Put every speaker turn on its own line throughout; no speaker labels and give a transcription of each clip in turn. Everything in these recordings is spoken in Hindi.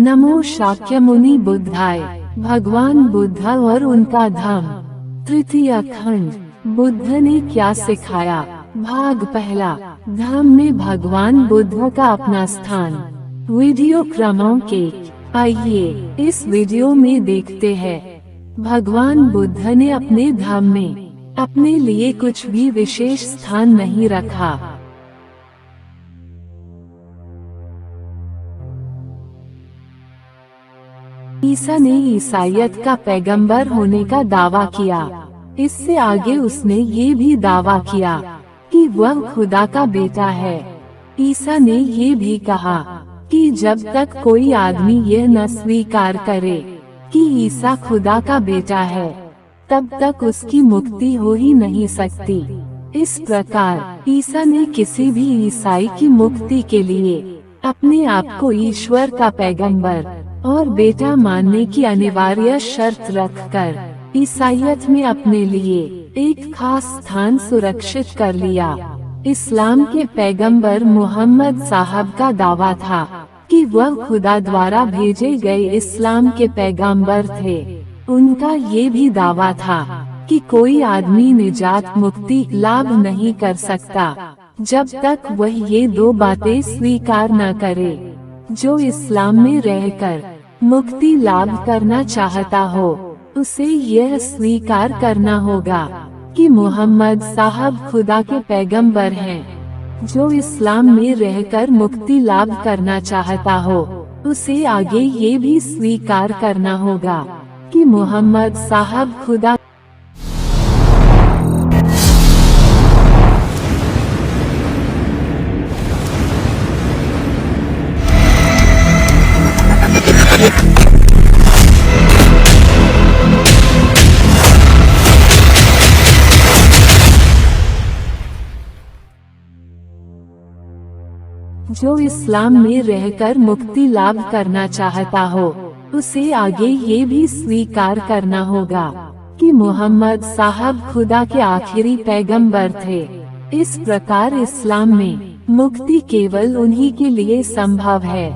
नमो शाक्यमुनि बुद्धाय। भगवान बुद्ध और उनका धम्म। तृतीय खंड। बुद्ध ने क्या सिखाया। भाग पहला। धम्म में भगवान बुद्ध का अपना स्थान। वीडियो क्रमांक 1। आइए इस वीडियो में देखते हैं भगवान बुद्ध ने अपने धम्म में अपने लिए कुछ भी विशेष स्थान नहीं रखा। ईसा ने ईसाइयत का पैगंबर होने का दावा किया। इससे आगे उसने ये भी दावा किया कि वह खुदा का बेटा है। ईसा ने ये भी कहा कि जब तक कोई आदमी यह न स्वीकार करे कि ईसा खुदा का बेटा है, तब तक उसकी मुक्ति हो ही नहीं सकती। इस प्रकार ईसा ने किसी भी ईसाई की मुक्ति के लिए अपने आप को ईश्वर का पैगंबर और बेटा मानने की अनिवार्य शर्त रखकर ईसाइयत में अपने लिए एक खास स्थान सुरक्षित कर लिया। इस्लाम के पैगंबर मोहम्मद साहब का दावा था कि वह खुदा द्वारा भेजे गए इस्लाम के पैगंबर थे। उनका ये भी दावा था कि कोई आदमी निजात मुक्ति लाभ नहीं कर सकता जब तक वह ये दो बातें स्वीकार न करे। जो इस्लाम में रहकर मुक्ति लाभ करना चाहता हो, उसे यह स्वीकार करना होगा कि मोहम्मद साहब खुदा के पैगंबर हैं। जो इस्लाम में रहकर मुक्ति लाभ करना चाहता हो, उसे आगे ये भी स्वीकार करना होगा कि मोहम्मद साहब खुदा जो इस्लाम में रहकर मुक्ति लाभ करना चाहता हो, उसे आगे ये भी स्वीकार करना होगा कि मोहम्मद साहब खुदा के आखिरी पैगंबर थे। इस प्रकार इस्लाम में मुक्ति केवल उन्हीं के लिए संभव है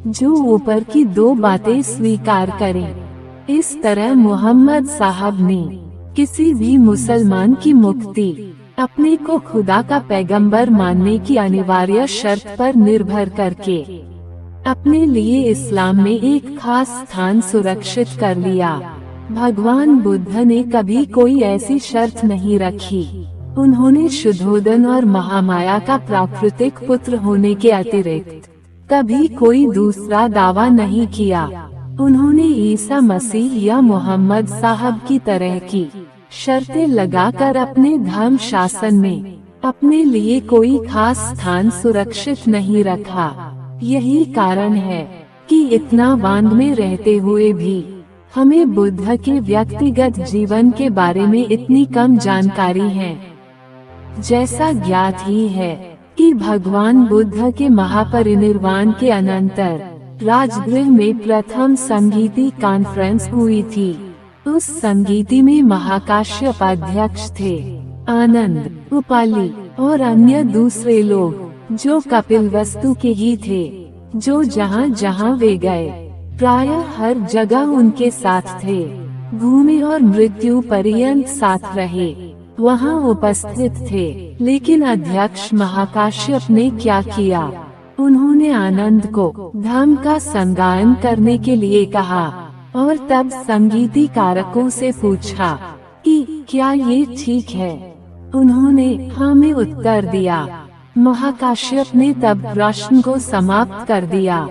जो ऊपर की दो बातें स्वीकार करें। इस तरह मोहम्मद साहब ने किसी भी मुसलमान की मुक्ति अपने को खुदा का पैगंबर मानने की अनिवार्य शर्त पर निर्भर करके अपने लिए इस्लाम में एक खास स्थान सुरक्षित कर लिया। भगवान बुद्ध ने कभी कोई ऐसी शर्त नहीं रखी। उन्होंने शुद्धोदन और महामाया का प्राकृतिक पुत्र होने के अतिरिक्त कभी कोई दूसरा दावा नहीं किया। उन्होंने ईसा मसीह या मोहम्मद साहब की तरह की शर्तें लगाकर अपने धर्म शासन में अपने लिए कोई खास स्थान सुरक्षित नहीं रखा। यही कारण है कि इतना वांग में रहते हुए भी हमें बुद्ध के व्यक्तिगत जीवन के बारे में इतनी कम जानकारी है। जैसा ज्ञात ही है कि भगवान बुद्ध के महापरिनिर्वाण के अनंतर राजगृह में प्रथम संगीति कॉन्फ्रेंस हुई थी। उस संगीति में महाकाश्यप अध्यक्ष थे। आनंद, उपाली और अन्य दूसरे लोग जो कपिलवस्तु के ही थे, जो जहाँ जहाँ वे गए प्रायः हर जगह उनके साथ थे, घूमे और मृत्यु पर्यंत साथ रहे, वहाँ उपस्थित थे। लेकिन अध्यक्ष महाकाश्यप ने क्या किया? उन्होंने आनंद को धम्म का संगायन करने के लिए कहा और तब संगीती कारकों से पूछा कि क्या ये ठीक है? उन्होंने हाँ में उत्तर दिया। महाकाश्यप ने तब प्रश्न को समाप्त कर दिया।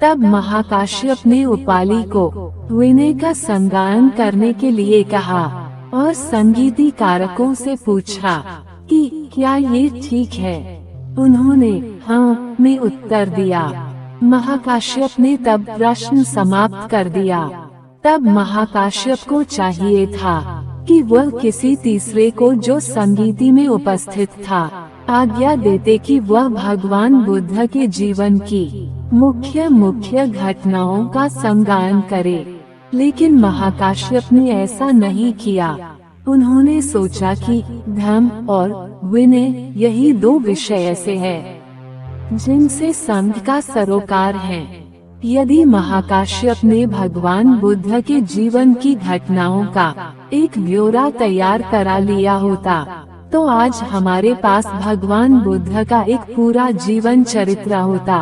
तब महाकाश्यप ने उपाली को विनय का संगायन करने के लिए कहा और संगीती कारकों से पूछा कि क्या ये ठीक है? उन्होंने हाँ में उत्तर दिया। महाकाश्यप ने तब प्रश्न समाप्त कर दिया। तब महाकाश्यप को चाहिए था कि वह किसी तीसरे को जो संगीति में उपस्थित था आज्ञा देते कि वह भगवान बुद्ध के जीवन की मुख्य घटनाओं का संगायन करे। लेकिन महाकाश्यप ने ऐसा नहीं किया। उन्होंने सोचा कि धम्म और विनय यही दो विषय ऐसे हैं जिनसे संघ का सरोकार है। यदि महाकाश्यप ने भगवान बुद्ध के जीवन की घटनाओं का एक ब्यौरा तैयार करा लिया होता, तो आज हमारे पास भगवान बुद्ध का एक पूरा जीवन चरित्र होता।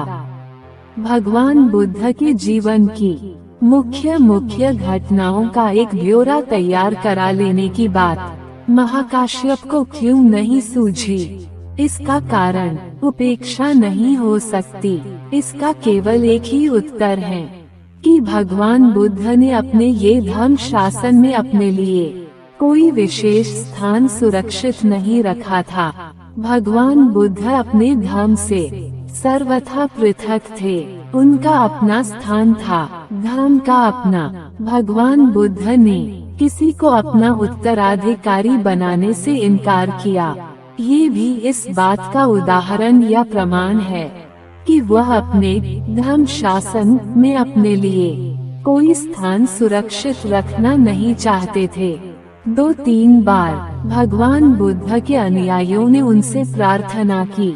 भगवान बुद्ध के जीवन की मुख्य घटनाओं का एक ब्यौरा तैयार करा लेने की बात महाकाश्यप को क्यों नहीं सूझी? इसका कारण उपेक्षा नहीं हो सकती। इसका केवल एक ही उत्तर है कि भगवान बुद्ध ने अपने ये धर्म शासन में अपने लिए कोई विशेष स्थान सुरक्षित नहीं रखा था। भगवान बुद्ध अपने धर्म से सर्वथा पृथक थे। उनका अपना स्थान था, धर्म का अपना। भगवान बुद्ध ने किसी को अपना उत्तराधिकारी बनाने से इनकार किया। ये भी इस बात का उदाहरण या प्रमाण है कि वह अपने धर्म शासन में अपने लिए कोई स्थान सुरक्षित रखना नहीं चाहते थे। 2-3 बार भगवान बुद्ध के अनुयायियों ने उनसे प्रार्थना की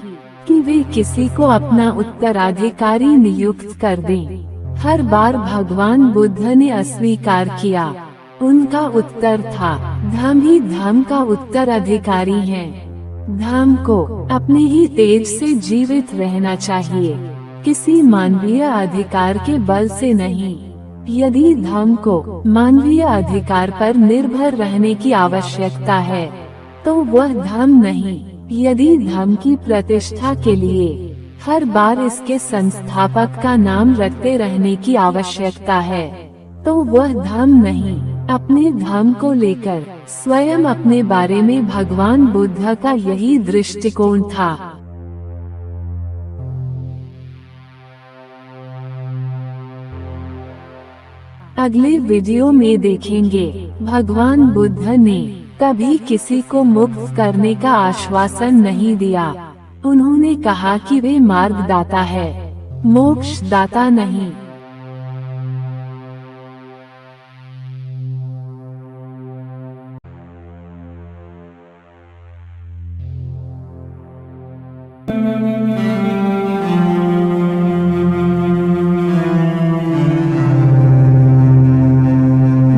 कि वे किसी को अपना उत्तराधिकारी नियुक्त कर दें। हर बार भगवान बुद्ध ने अस्वीकार किया। उनका उत्तर था, धर्म ही धर्म का उत्तराधिकारी है। धर्म को अपने ही तेज से जीवित रहना चाहिए, किसी मानवीय अधिकार के बल से नहीं। यदि धर्म को मानवीय अधिकार पर निर्भर रहने की आवश्यकता है, तो वह धर्म नहीं। यदि धर्म की प्रतिष्ठा के लिए हर बार इसके संस्थापक का नाम रखते रहने की आवश्यकता है, तो वह धर्म नहीं। अपने धर्म को लेकर स्वयं अपने बारे में भगवान बुद्ध का यही दृष्टिकोण था। अगले वीडियो में देखेंगे, भगवान बुद्ध ने कभी किसी को मुक्त करने का आश्वासन नहीं दिया। उन्होंने कहा कि वे मार्गदाता है, मोक्षदाता नहीं।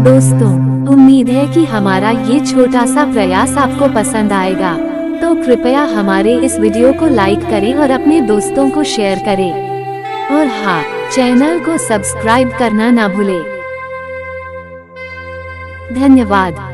दोस्तों, उम्मीद है कि हमारा ये छोटा सा प्रयास आपको पसंद आएगा। तो कृपया हमारे इस वीडियो को लाइक करें और अपने दोस्तों को शेयर करें। और हाँ, चैनल को सब्सक्राइब करना ना भूलें। धन्यवाद।